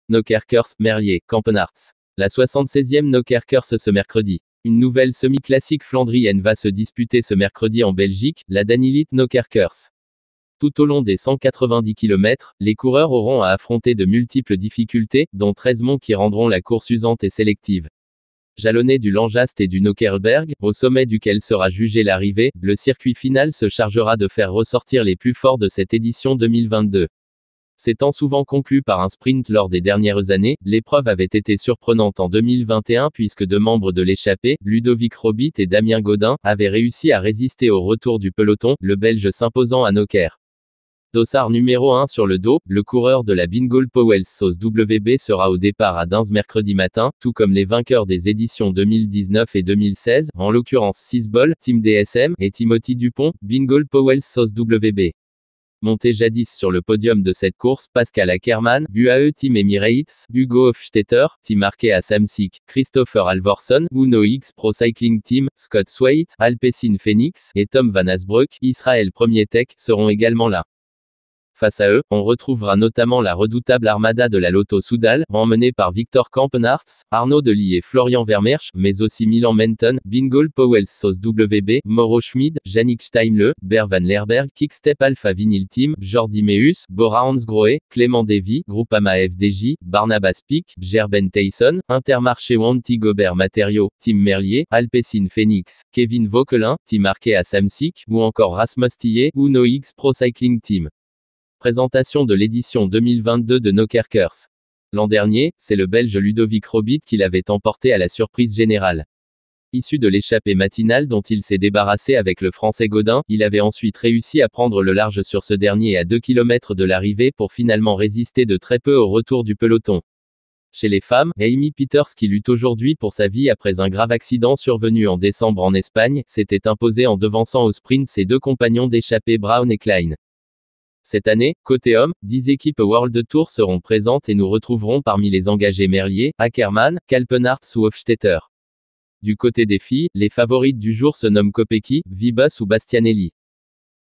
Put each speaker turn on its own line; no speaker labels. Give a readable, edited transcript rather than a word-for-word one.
Nokerkers, Merlier, Kampenarts. La 76e Nokerkers ce mercredi. Une nouvelle semi-classique flandrienne va se disputer ce mercredi en Belgique, la Danilith Nokerkers. Tout au long des 190 km, les coureurs auront à affronter de multiples difficultés, dont 13 monts qui rendront la course usante et sélective. Jalonné du Langast et du Nokerberg, au sommet duquel sera jugée l'arrivée, le circuit final se chargera de faire ressortir les plus forts de cette édition 2022. S'étant souvent conclu par un sprint lors des dernières années, l'épreuve avait été surprenante en 2021 puisque deux membres de l'échappée, Ludovic Robit et Damien Gaudin, avaient réussi à résister au retour du peloton, le Belge s'imposant à Noker. Dossard numéro 1 sur le dos, le coureur de la Bingoal Pauwels Sauce WB sera au départ à Dins mercredi matin, tout comme les vainqueurs des éditions 2019 et 2016, en l'occurrence Sisbol, Team DSM, et Timothy Dupont, Bingoal Pauwels Sauce WB. Monté jadis sur le podium de cette course, Pascal Ackermann, UAE Team Emirates, Hugo Hofstetter, Team Arkea Samsic, Christopher Alvorson, Uno X Pro Cycling Team, Scott Swaite, Alpecin Phoenix, et Tom Van Asbroek, Israël Premier Tech, seront également là. Face à eux, on retrouvera notamment la redoutable armada de la Lotto Soudal, emmenée par Victor Kampenarts, Arnaud Delis et Florian Vermeersch, mais aussi Milan Menton, Bingoal Pauwels Sauce WB, Mauro Schmid, Yannick Steinle, Ber van Lerberg, Kickstep Alpha Vinyl Team, Jordi Meus, Bora Hansgrohe, Clément Davy, Groupama FDJ, Barnabas Pic, Gerben Tyson, Intermarché Wanty Gobert Matériaux, Team Merlier, Alpecin Phoenix, Kevin Vauquelin, Team Arkea Samsic, ou encore Rasmus Tillet, Uno X Pro Cycling Team. Présentation de l'édition 2022 de Nokerkers. L'an dernier, c'est le Belge Ludovic Robit qui l'avait emporté à la surprise générale. Issu de l'échappée matinale dont il s'est débarrassé avec le Français Gaudin, il avait ensuite réussi à prendre le large sur ce dernier à 2 km de l'arrivée pour finalement résister de très peu au retour du peloton. Chez les femmes, Amy Pieters qui lutte aujourd'hui pour sa vie après un grave accident survenu en décembre en Espagne, s'était imposée en devançant au sprint ses deux compagnons d'échappée Brown et Klein. Cette année, côté homme, 10 équipes World Tour seront présentes et nous retrouverons parmi les engagés Merlier, Ackermann, Kampenarts ou Hofstetter. Du côté des filles, les favorites du jour se nomment Kopecky, Vibus ou Bastianelli.